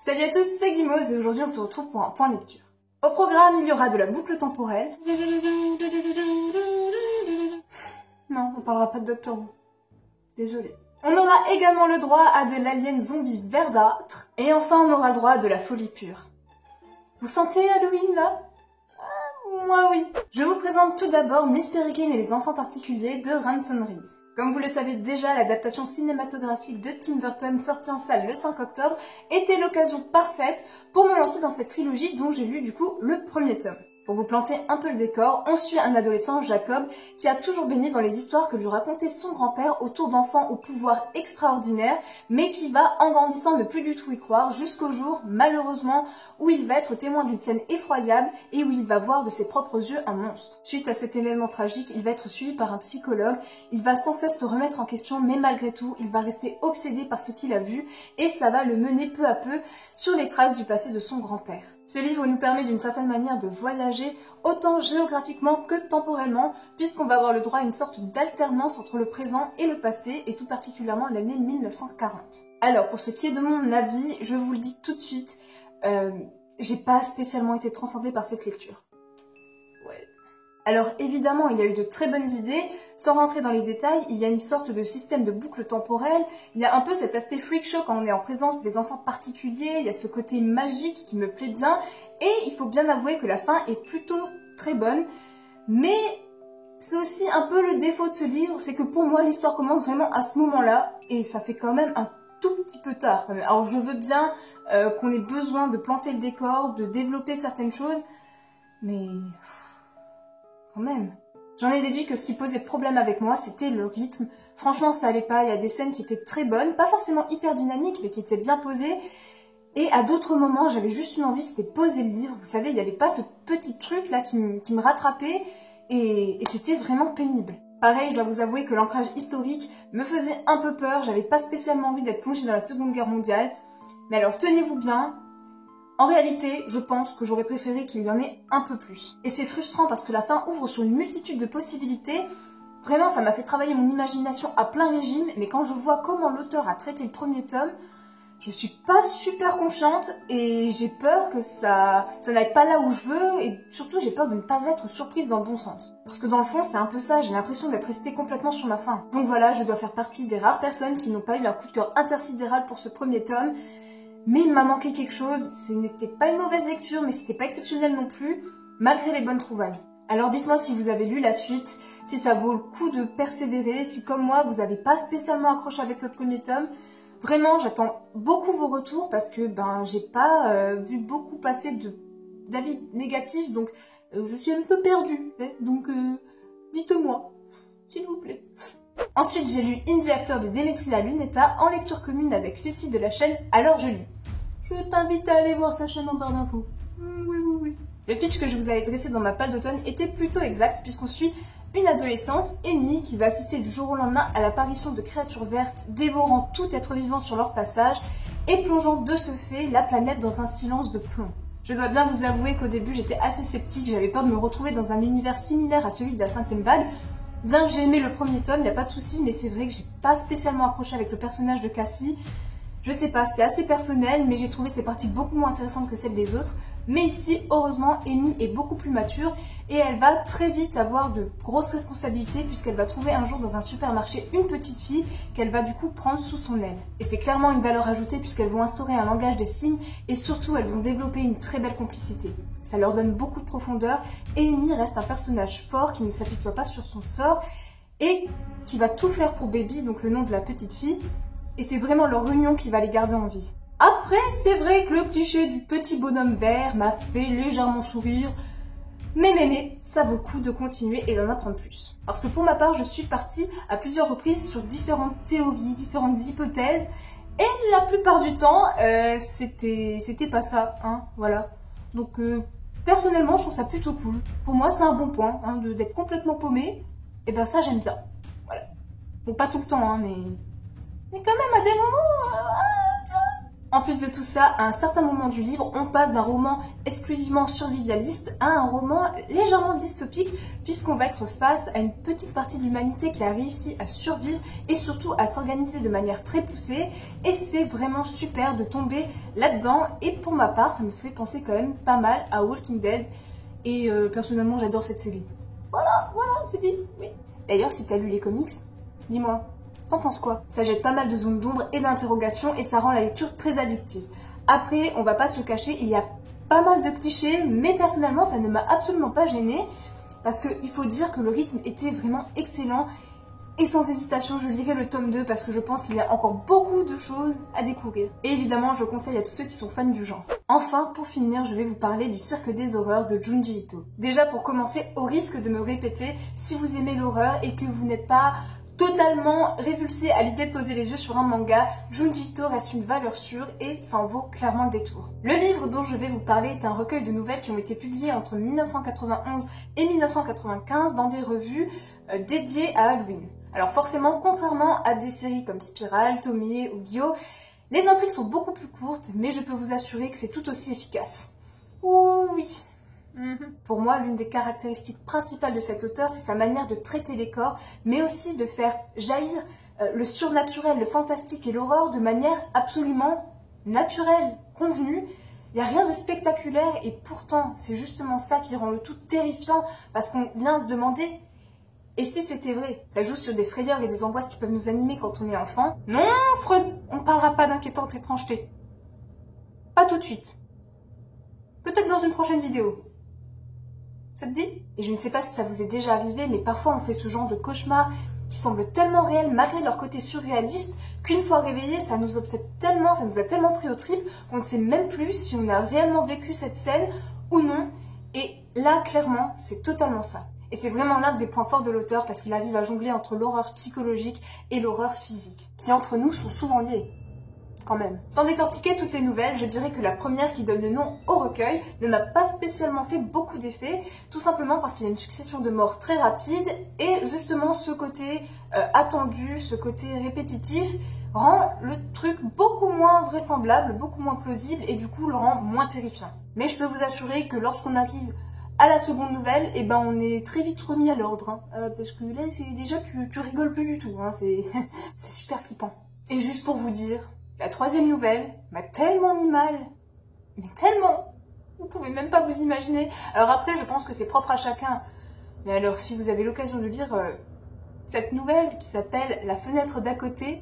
Salut à tous, c'est Guimauve et aujourd'hui on se retrouve pour un point lecture. Au programme, il y aura de la boucle temporelle. Non, on parlera pas de Doctor Who. Désolée. On aura également le droit à de l'alien zombie verdâtre. Et enfin, on aura le droit à de la folie pure. Vous sentez Halloween là? Moi oui. Je vous présente tout d'abord Miss Peregrine et les enfants particuliers de Ransom Reeds. Comme vous le savez déjà, l'adaptation cinématographique de Tim Burton sortie en salle le 5 octobre était l'occasion parfaite pour me lancer dans cette trilogie dont j'ai lu du coup le premier tome. Pour vous planter un peu le décor, on suit un adolescent, Jacob, qui a toujours baigné dans les histoires que lui racontait son grand-père autour d'enfants au pouvoir extraordinaire, mais qui va, en grandissant, ne plus du tout y croire, jusqu'au jour, malheureusement, où il va être témoin d'une scène effroyable et où il va voir de ses propres yeux un monstre. Suite à cet événement tragique, il va être suivi par un psychologue, il va sans cesse se remettre en question, mais malgré tout, il va rester obsédé par ce qu'il a vu, et ça va le mener peu à peu sur les traces du passé de son grand-père. Ce livre nous permet d'une certaine manière de voyager autant géographiquement que temporellement, puisqu'on va avoir le droit à une sorte d'alternance entre le présent et le passé, et tout particulièrement l'année 1940. Alors, pour ce qui est de mon avis, je vous le dis tout de suite, j'ai pas spécialement été transcendée par cette lecture. Ouais. Alors évidemment, il y a eu de très bonnes idées. Sans rentrer dans les détails, il y a une sorte de système de boucle temporelle. Il y a un peu cet aspect freak show quand on est en présence des enfants particuliers. Il y a ce côté magique qui me plaît bien. Et il faut bien avouer que la fin est plutôt très bonne. Mais c'est aussi un peu le défaut de ce livre, c'est que pour moi, l'histoire commence vraiment à ce moment-là. Et ça fait quand même un tout petit peu tard. Alors je veux bien qu'on ait besoin de planter le décor, de développer certaines choses. Mais quand même. J'en ai déduit que ce qui posait problème avec moi, c'était le rythme. Franchement, ça allait pas. Il y a des scènes qui étaient très bonnes, pas forcément hyper dynamiques, mais qui étaient bien posées. Et à d'autres moments, j'avais juste une envie, c'était poser le livre. Vous savez, il n'y avait pas ce petit truc là qui me rattrapait, et c'était vraiment pénible. Pareil, je dois vous avouer que l'ancrage historique me faisait un peu peur. J'avais pas spécialement envie d'être plongée dans la Seconde Guerre mondiale. Mais alors, tenez-vous bien. En réalité, je pense que j'aurais préféré qu'il y en ait un peu plus. Et c'est frustrant parce que la fin ouvre sur une multitude de possibilités. Vraiment, ça m'a fait travailler mon imagination à plein régime, mais quand je vois comment l'auteur a traité le premier tome, je suis pas super confiante et j'ai peur que ça n'aille pas là où je veux, et surtout j'ai peur de ne pas être surprise dans le bon sens. Parce que dans le fond, c'est un peu ça, j'ai l'impression d'être restée complètement sur ma faim. Donc voilà, je dois faire partie des rares personnes qui n'ont pas eu un coup de cœur intersidéral pour ce premier tome. Mais il m'a manqué quelque chose, ce n'était pas une mauvaise lecture, mais c'était pas exceptionnel non plus, malgré les bonnes trouvailles. Alors dites-moi si vous avez lu la suite, si ça vaut le coup de persévérer, si comme moi vous n'avez pas spécialement accroché avec le premier tome. Vraiment, j'attends beaucoup vos retours parce que j'ai pas vu beaucoup passer d'avis négatifs, donc je suis un peu perdue. Donc dites-moi, s'il vous plaît. Ensuite, j'ai lu Indie Actor de Demetria Lunetta en lecture commune avec Lucie de la chaîne Alors je lis. Je t'invite à aller voir sa chaîne en barre d'infos. Oui. Le pitch que je vous avais dressé dans ma palle d'automne était plutôt exact puisqu'on suit une adolescente, Amy, qui va assister du jour au lendemain à l'apparition de créatures vertes dévorant tout être vivant sur leur passage et plongeant de ce fait la planète dans un silence de plomb. Je dois bien vous avouer qu'au début j'étais assez sceptique, j'avais peur de me retrouver dans un univers similaire à celui de la 5e vague. Bien que j'ai aimé le premier tome, il n'y a pas de souci, mais c'est vrai que j'ai pas spécialement accroché avec le personnage de Cassie. Je sais pas, c'est assez personnel, mais j'ai trouvé ses parties beaucoup moins intéressantes que celles des autres. Mais ici, heureusement, Amy est beaucoup plus mature et elle va très vite avoir de grosses responsabilités puisqu'elle va trouver un jour dans un supermarché une petite fille qu'elle va du coup prendre sous son aile. Et c'est clairement une valeur ajoutée puisqu'elles vont instaurer un langage des signes et surtout elles vont développer une très belle complicité. Ça leur donne beaucoup de profondeur et Amy reste un personnage fort qui ne s'apitoie pas sur son sort et qui va tout faire pour Baby, donc le nom de la petite fille, et c'est vraiment leur union qui va les garder en vie. Après, c'est vrai que le cliché du petit bonhomme vert m'a fait légèrement sourire, mais, ça vaut le coup de continuer et d'en apprendre plus. Parce que pour ma part, je suis partie à plusieurs reprises sur différentes théories, différentes hypothèses, et la plupart du temps, c'était pas ça, hein, voilà. Donc, personnellement, je trouve ça plutôt cool. Pour moi, c'est un bon point, hein, d'être complètement paumé, et ben ça, j'aime bien. Voilà. Bon, pas tout le temps, hein, mais quand même, à des moments... En plus de tout ça, à un certain moment du livre, on passe d'un roman exclusivement survivaliste à un roman légèrement dystopique, puisqu'on va être face à une petite partie de l'humanité qui a réussi à survivre et surtout à s'organiser de manière très poussée. Et c'est vraiment super de tomber là-dedans. Et pour ma part, ça me fait penser quand même pas mal à Walking Dead. Et personnellement, j'adore cette série. Voilà, c'est dit, oui. D'ailleurs, si t'as lu les comics, dis-moi. T'en penses quoi? Ça jette pas mal de zones d'ombre et d'interrogations et ça rend la lecture très addictive. Après, on va pas se le cacher, il y a pas mal de clichés, mais personnellement, ça ne m'a absolument pas gênée parce qu'il faut dire que le rythme était vraiment excellent et sans hésitation, je lirai le tome 2 parce que je pense qu'il y a encore beaucoup de choses à découvrir. Et évidemment, je conseille à tous ceux qui sont fans du genre. Enfin, pour finir, je vais vous parler du Cirque des horreurs de Junji Ito. Déjà, pour commencer, au risque de me répéter, si vous aimez l'horreur et que vous n'êtes pas totalement révulsé à l'idée de poser les yeux sur un manga, Junji Ito reste une valeur sûre et ça en vaut clairement le détour. Le livre dont je vais vous parler est un recueil de nouvelles qui ont été publiées entre 1991 et 1995 dans des revues dédiées à Halloween. Alors forcément, contrairement à des séries comme Spirale, Tomie ou Gyo, les intrigues sont beaucoup plus courtes, mais je peux vous assurer que c'est tout aussi efficace. Oh oui. Pour moi, l'une des caractéristiques principales de cet auteur, c'est sa manière de traiter les corps, mais aussi de faire jaillir le surnaturel, le fantastique et l'horreur de manière absolument naturelle, convenue. Il n'y a rien de spectaculaire et pourtant, c'est justement ça qui rend le tout terrifiant parce qu'on vient se demander « Et si c'était vrai ?» Ça joue sur des frayeurs et des angoisses qui peuvent nous animer quand on est enfant. Non, Freud, on ne parlera pas d'inquiétante étrangeté. Pas tout de suite. Peut-être dans une prochaine vidéo. Ça te dit? Et je ne sais pas si ça vous est déjà arrivé, mais parfois on fait ce genre de cauchemars qui semblent tellement réels malgré leur côté surréaliste qu'une fois réveillé, ça nous obsède tellement, ça nous a tellement pris au trip qu'on ne sait même plus si on a réellement vécu cette scène ou non. Et là, clairement, c'est totalement ça. Et c'est vraiment l'un des points forts de l'auteur parce qu'il arrive à jongler entre l'horreur psychologique et l'horreur physique, qui entre nous sont souvent liés. Quand même. Sans décortiquer toutes les nouvelles, je dirais que la première qui donne le nom au recueil ne m'a pas spécialement fait beaucoup d'effet, tout simplement parce qu'il y a une succession de morts très rapide et justement ce côté attendu, ce côté répétitif rend le truc beaucoup moins vraisemblable, beaucoup moins plausible et du coup le rend moins terrifiant. Mais je peux vous assurer que lorsqu'on arrive à la seconde nouvelle, eh ben on est très vite remis à l'ordre, parce que là c'est déjà tu rigoles plus du tout, c'est super flippant. Et juste pour vous dire, la troisième nouvelle m'a tellement mis mal, mais tellement, vous pouvez même pas vous imaginer. Alors après, je pense que c'est propre à chacun. Mais alors, si vous avez l'occasion de lire cette nouvelle qui s'appelle La fenêtre d'à côté,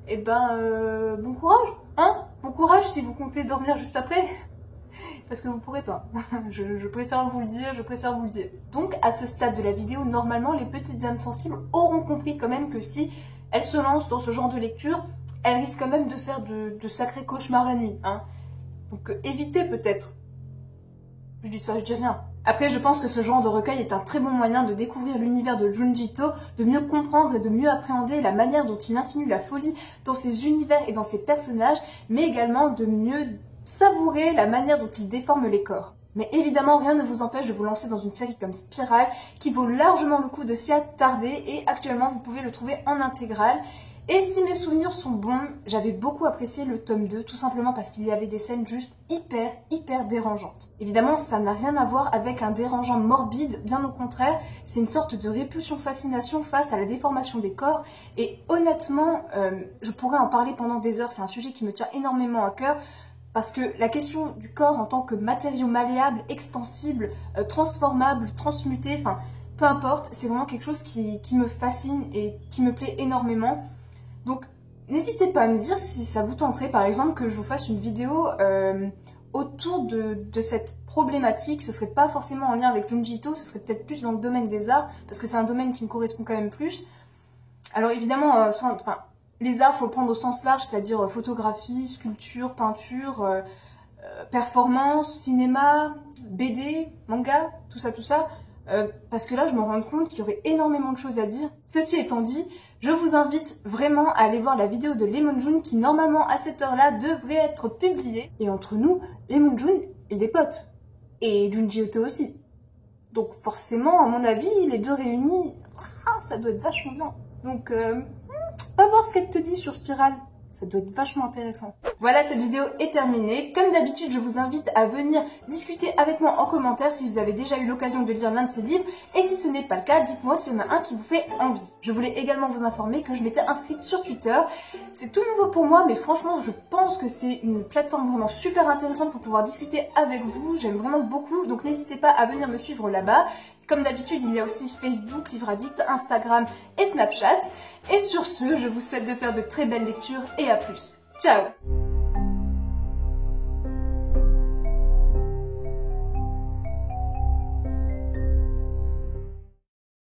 eh ben, bon courage, hein? Bon courage si vous comptez dormir juste après. Parce que vous pourrez pas. je préfère vous le dire, Donc, à ce stade de la vidéo, normalement, les petites âmes sensibles auront compris quand même que si elles se lancent dans ce genre de lecture, elle risque quand même de faire de sacrés cauchemars la nuit, hein. Donc évitez peut-être. Je dis ça, je dis rien. Après, je pense que ce genre de recueil est un très bon moyen de découvrir l'univers de Junji Ito, de mieux comprendre et de mieux appréhender la manière dont il insinue la folie dans ses univers et dans ses personnages, mais également de mieux savourer la manière dont il déforme les corps. Mais évidemment, rien ne vous empêche de vous lancer dans une série comme Spirale, qui vaut largement le coup de s'y attarder, et actuellement, vous pouvez le trouver en intégrale. Et si mes souvenirs sont bons, j'avais beaucoup apprécié le tome 2, tout simplement parce qu'il y avait des scènes juste hyper dérangeantes. Évidemment, ça n'a rien à voir avec un dérangeant morbide, bien au contraire, c'est une sorte de répulsion-fascination face à la déformation des corps, et honnêtement, je pourrais en parler pendant des heures, c'est un sujet qui me tient énormément à cœur, parce que la question du corps en tant que matériau malléable, extensible, transformable, transmuté, enfin, peu importe, c'est vraiment quelque chose qui me fascine et qui me plaît énormément. Donc, n'hésitez pas à me dire si ça vous tenterait, par exemple, que je vous fasse une vidéo autour de cette problématique. Ce serait pas forcément en lien avec Junji Ito, ce serait peut-être plus dans le domaine des arts, parce que c'est un domaine qui me correspond quand même plus. Alors évidemment, les arts, faut le prendre au sens large, c'est-à-dire photographie, sculpture, peinture, performance, cinéma, BD, manga, tout ça, parce que là, je me rends compte qu'il y aurait énormément de choses à dire. Ceci étant dit, je vous invite vraiment à aller voir la vidéo de Lemon June qui, normalement, à cette heure-là, devrait être publiée. Et entre nous, Lemon June est des potes. Et Junji Ito aussi. Donc forcément, à mon avis, les deux réunis, ça doit être vachement bien. Donc, va voir ce qu'elle te dit sur Spirale. Ça doit être vachement intéressant. Voilà, cette vidéo est terminée. Comme d'habitude, je vous invite à venir discuter avec moi en commentaire si vous avez déjà eu l'occasion de lire l'un de ces livres. Et si ce n'est pas le cas, dites-moi s'il y en a un qui vous fait envie. Je voulais également vous informer que je m'étais inscrite sur Twitter. C'est tout nouveau pour moi, mais franchement, je pense que c'est une plateforme vraiment super intéressante pour pouvoir discuter avec vous. J'aime vraiment beaucoup, donc n'hésitez pas à venir me suivre là-bas. Comme d'habitude, il y a aussi Facebook, Livre Addict, Instagram et Snapchat. Et sur ce, je vous souhaite de faire de très belles lectures et à plus. Ciao!